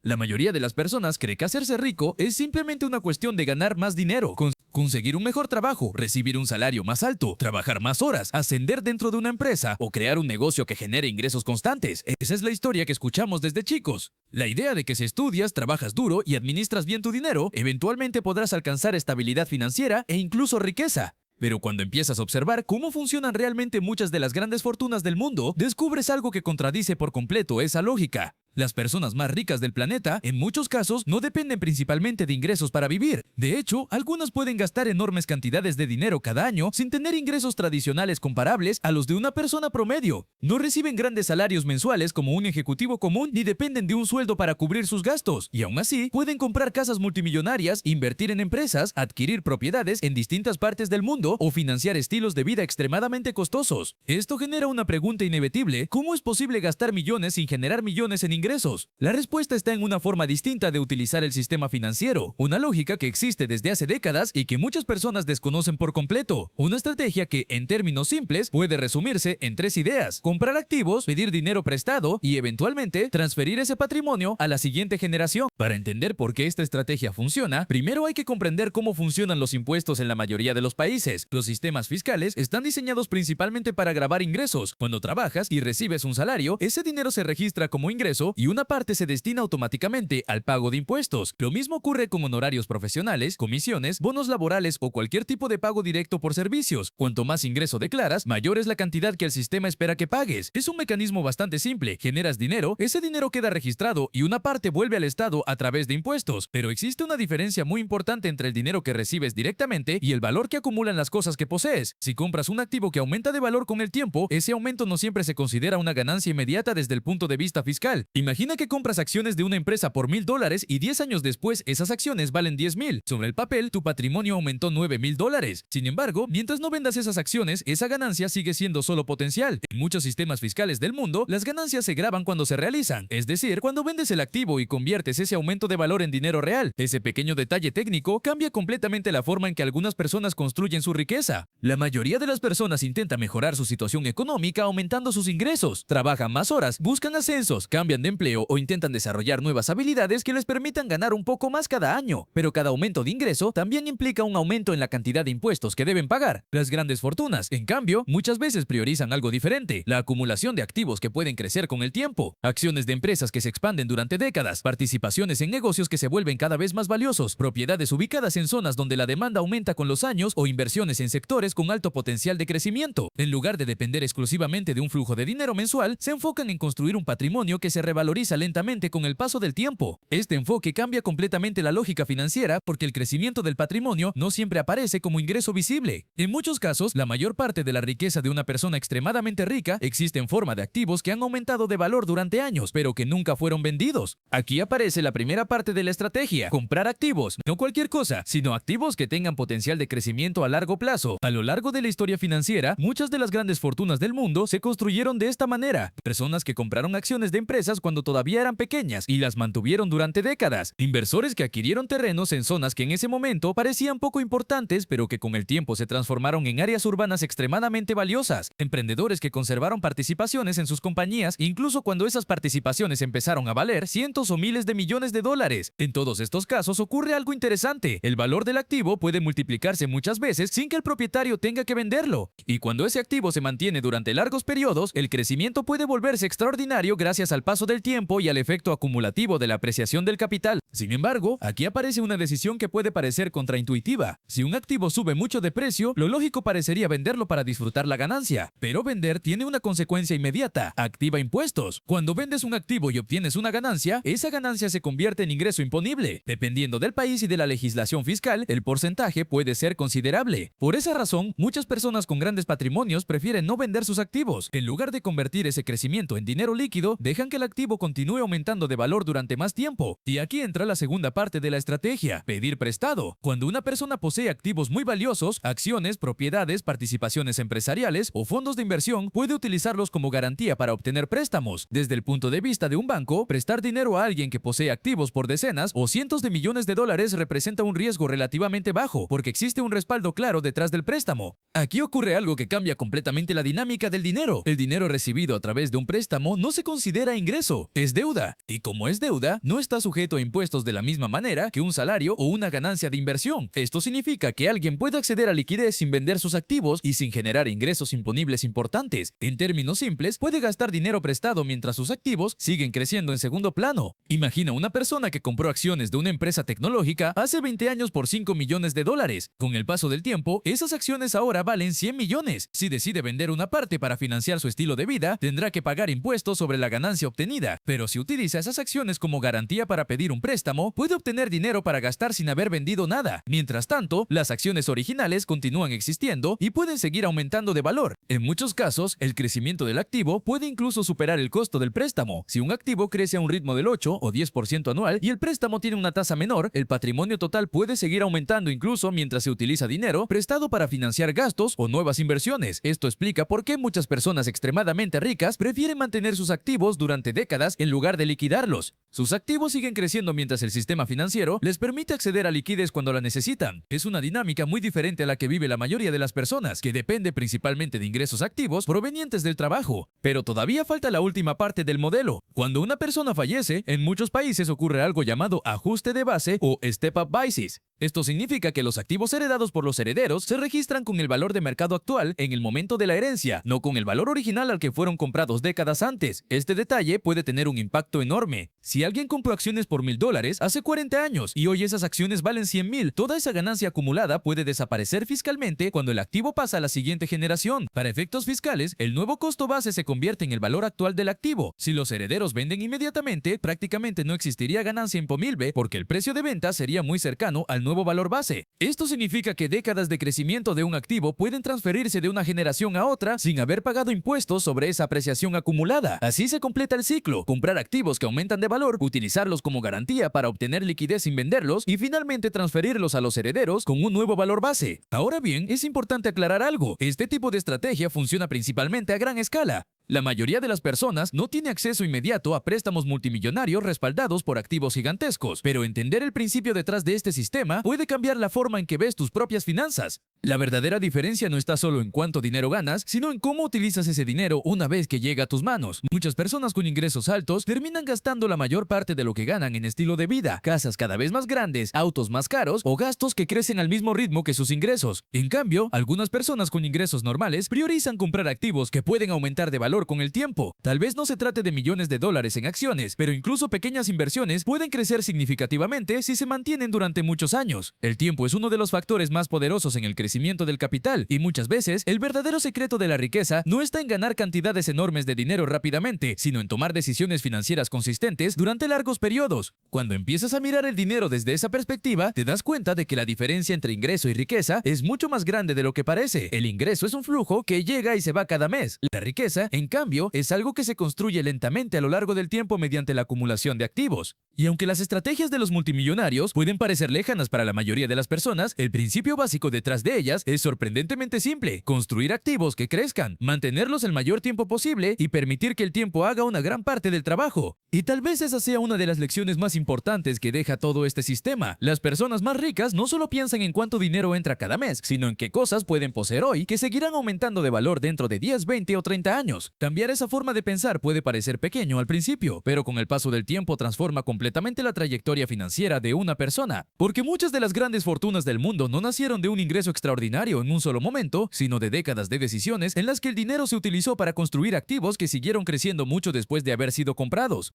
La mayoría de las personas cree que hacerse rico es simplemente una cuestión de ganar más dinero, conseguir un mejor trabajo, recibir un salario más alto, trabajar más horas, ascender dentro de una empresa o crear un negocio que genere ingresos constantes. Esa es la historia que escuchamos desde chicos. La idea de que si estudias, trabajas duro y administras bien tu dinero, eventualmente podrás alcanzar estabilidad financiera e incluso riqueza. Pero cuando empiezas a observar cómo funcionan realmente muchas de las grandes fortunas del mundo, descubres algo que contradice por completo esa lógica. Las personas más ricas del planeta, en muchos casos, no dependen principalmente de ingresos para vivir. De hecho, algunas pueden gastar enormes cantidades de dinero cada año sin tener ingresos tradicionales comparables a los de una persona promedio. No reciben grandes salarios mensuales como un ejecutivo común ni dependen de un sueldo para cubrir sus gastos. Y aún así, pueden comprar casas multimillonarias, invertir en empresas, adquirir propiedades en distintas partes del mundo o financiar estilos de vida extremadamente costosos. Esto genera una pregunta inevitable: ¿cómo es posible gastar millones sin generar millones en ingresos? La respuesta está en una forma distinta de utilizar el sistema financiero, una lógica que existe desde hace décadas y que muchas personas desconocen por completo. Una estrategia que, en términos simples, puede resumirse en 3 ideas: comprar activos, pedir dinero prestado y, eventualmente, transferir ese patrimonio a la siguiente generación. Para entender por qué esta estrategia funciona, primero hay que comprender cómo funcionan los impuestos en la mayoría de los países. Los sistemas fiscales están diseñados principalmente para gravar ingresos. Cuando trabajas y recibes un salario, ese dinero se registra como ingreso y una parte se destina automáticamente al pago de impuestos. Lo mismo ocurre con honorarios profesionales, comisiones, bonos laborales o cualquier tipo de pago directo por servicios. Cuanto más ingreso declaras, mayor es la cantidad que el sistema espera que pagues. Es un mecanismo bastante simple: generas dinero, ese dinero queda registrado y una parte vuelve al Estado a través de impuestos. Pero existe una diferencia muy importante entre el dinero que recibes directamente y el valor que acumulan las cosas que posees. Si compras un activo que aumenta de valor con el tiempo, ese aumento no siempre se considera una ganancia inmediata desde el punto de vista fiscal. Imagina que compras acciones de una empresa por $1000 y 10 años después esas acciones valen 10,000. Sobre el papel, tu patrimonio aumentó $9000. Sin embargo, mientras no vendas esas acciones, esa ganancia sigue siendo solo potencial. En muchos sistemas fiscales del mundo, las ganancias se graban cuando se realizan, es decir, cuando vendes el activo y conviertes ese aumento de valor en dinero real. Ese pequeño detalle técnico cambia completamente la forma en que algunas personas construyen su riqueza. La mayoría de las personas intenta mejorar su situación económica aumentando sus ingresos, trabajan más horas, buscan ascensos, cambian de empleo o intentan desarrollar nuevas habilidades que les permitan ganar un poco más cada año. Pero cada aumento de ingreso también implica un aumento en la cantidad de impuestos que deben pagar. Las grandes fortunas, en cambio, muchas veces priorizan algo diferente: la acumulación de activos que pueden crecer con el tiempo, acciones de empresas que se expanden durante décadas, participaciones en negocios que se vuelven cada vez más valiosos, propiedades ubicadas en zonas donde la demanda aumenta con los años o inversiones en sectores con alto potencial de crecimiento. En lugar de depender exclusivamente de un flujo de dinero mensual, se enfocan en construir un patrimonio que se revaloriza lentamente con el paso del tiempo. Este enfoque cambia completamente la lógica financiera porque el crecimiento del patrimonio no siempre aparece como ingreso visible. En muchos casos, la mayor parte de la riqueza de una persona extremadamente rica existe en forma de activos que han aumentado de valor durante años, pero que nunca fueron vendidos. Aquí aparece la primera parte de la estrategia: comprar activos, no cualquier cosa, sino activos que tengan potencial de crecimiento a largo plazo. A lo largo de la historia financiera, muchas de las grandes fortunas del mundo se construyeron de esta manera: personas que compraron acciones de empresas cuando todavía eran pequeñas y las mantuvieron durante décadas, inversores que adquirieron terrenos en zonas que en ese momento parecían poco importantes pero que con el tiempo se transformaron en áreas urbanas extremadamente valiosas, emprendedores que conservaron participaciones en sus compañías incluso cuando esas participaciones empezaron a valer cientos o miles de millones de dólares. En todos estos casos ocurre algo interesante: el valor del activo puede multiplicarse muchas veces sin que el propietario tenga que venderlo, y cuando ese activo se mantiene durante largos periodos, el crecimiento puede volverse extraordinario gracias al paso del tiempo y al efecto acumulativo de la apreciación del capital. Sin embargo, aquí aparece una decisión que puede parecer contraintuitiva. Si un activo sube mucho de precio, lo lógico parecería venderlo para disfrutar la ganancia, pero vender tiene una consecuencia inmediata: activa impuestos. Cuando vendes un activo y obtienes una ganancia, esa ganancia se convierte en ingreso imponible. Dependiendo del país y de la legislación fiscal, el porcentaje puede ser considerable. Por esa razón, muchas personas con grandes patrimonios prefieren no vender sus activos. En lugar de convertir ese crecimiento en dinero líquido, dejan que el activo continúe aumentando de valor durante más tiempo. Y aquí entra la segunda parte de la estrategia: pedir prestado. Cuando una persona posee activos muy valiosos, acciones, propiedades, participaciones empresariales o fondos de inversión, puede utilizarlos como garantía para obtener préstamos. Desde el punto de vista de un banco, prestar dinero a alguien que posee activos por decenas o cientos de millones de dólares representa un riesgo relativamente bajo, porque existe un respaldo claro detrás del préstamo. Aquí ocurre algo que cambia completamente la dinámica del dinero. El dinero recibido a través de un préstamo no se considera ingreso. dinero, es deuda. Y como es deuda, no está sujeto a impuestos de la misma manera que un salario o una ganancia de inversión. Esto significa que alguien puede acceder a liquidez sin vender sus activos y sin generar ingresos imponibles importantes. En términos simples, puede gastar dinero prestado mientras sus activos siguen creciendo en segundo plano. Imagina una persona que compró acciones de una empresa tecnológica hace 20 años por 5 millones de dólares. Con el paso del tiempo, esas acciones ahora valen 100 millones. Si decide vender una parte para financiar su estilo de vida, tendrá que pagar impuestos sobre la ganancia obtenida. Pero si utiliza esas acciones como garantía para pedir un préstamo, puede obtener dinero para gastar sin haber vendido nada. Mientras tanto, las acciones originales continúan existiendo y pueden seguir aumentando de valor. En muchos casos, el crecimiento del activo puede incluso superar el costo del préstamo. Si un activo crece a un ritmo del 8 o 10% anual y el préstamo tiene una tasa menor, el patrimonio total puede seguir aumentando incluso mientras se utiliza dinero prestado para financiar gastos o nuevas inversiones. Esto explica por qué muchas personas extremadamente ricas prefieren mantener sus activos durante décadas en lugar de liquidarlos. Sus activos siguen creciendo mientras el sistema financiero les permite acceder a liquidez cuando la necesitan. Es una dinámica muy diferente a la que vive la mayoría de las personas, que depende principalmente de ingresos activos provenientes del trabajo. Pero todavía falta la última parte del modelo. Cuando una persona fallece, en muchos países ocurre algo llamado ajuste de base o step-up basis. Esto significa que los activos heredados por los herederos se registran con el valor de mercado actual en el momento de la herencia, no con el valor original al que fueron comprados décadas antes. Este detalle puede tener un impacto enorme. Si alguien compró acciones por $1,000 hace 40 años y hoy esas acciones valen 100,000, toda esa ganancia acumulada puede desaparecer fiscalmente cuando el activo pasa a la siguiente generación. Para efectos fiscales, el nuevo costo base se convierte en el valor actual del activo. Si los herederos venden inmediatamente, prácticamente no existiría ganancia imponible porque el precio de venta sería muy cercano al nuevo valor base. Esto significa que décadas de crecimiento de un activo pueden transferirse de una generación a otra sin haber pagado impuestos sobre esa apreciación acumulada. Así se completa el ciclo: comprar activos que aumentan de valor, utilizarlos como garantía para obtener liquidez sin venderlos y finalmente transferirlos a los herederos con un nuevo valor base. Ahora bien, es importante aclarar algo: este tipo de estrategia funciona principalmente a gran escala. La mayoría de las personas no tiene acceso inmediato a préstamos multimillonarios respaldados por activos gigantescos, pero entender el principio detrás de este sistema puede cambiar la forma en que ves tus propias finanzas. La verdadera diferencia no está solo en cuánto dinero ganas, sino en cómo utilizas ese dinero una vez que llega a tus manos. Muchas personas con ingresos altos terminan gastando la mayor parte de lo que ganan en estilo de vida, casas cada vez más grandes, autos más caros o gastos que crecen al mismo ritmo que sus ingresos. En cambio, algunas personas con ingresos normales priorizan comprar activos que pueden aumentar de valor con el tiempo. Tal vez no se trate de millones de dólares en acciones, pero incluso pequeñas inversiones pueden crecer significativamente si se mantienen durante muchos años. El tiempo es uno de los factores más poderosos en el crecimiento del capital, y muchas veces el verdadero secreto de la riqueza no está en ganar cantidades enormes de dinero rápidamente, sino en tomar decisiones financieras consistentes durante largos periodos. Cuando empiezas a mirar el dinero desde esa perspectiva, te das cuenta de que la diferencia entre ingreso y riqueza es mucho más grande de lo que parece. El ingreso es un flujo que llega y se va cada mes. La riqueza, en cambio, es algo que se construye lentamente a lo largo del tiempo mediante la acumulación de activos. Y aunque las estrategias de los multimillonarios pueden parecer lejanas para la mayoría de las personas, el principio básico detrás de ellas es sorprendentemente simple: construir activos que crezcan, mantenerlos el mayor tiempo posible y permitir que el tiempo haga una gran parte del trabajo. Y tal vez esa sea una de las lecciones más importantes que deja todo este sistema. Las personas más ricas no solo piensan en cuánto dinero entra cada mes, sino en qué cosas pueden poseer hoy que seguirán aumentando de valor dentro de 10, 20 o 30 años. Cambiar esa forma de pensar puede parecer pequeño al principio, pero con el paso del tiempo transforma completamente la trayectoria financiera de una persona. Porque muchas de las grandes fortunas del mundo no nacieron de un ingreso extraordinario en un solo momento, sino de décadas de decisiones en las que el dinero se utilizó para construir activos que siguieron creciendo mucho después de haber sido comprados.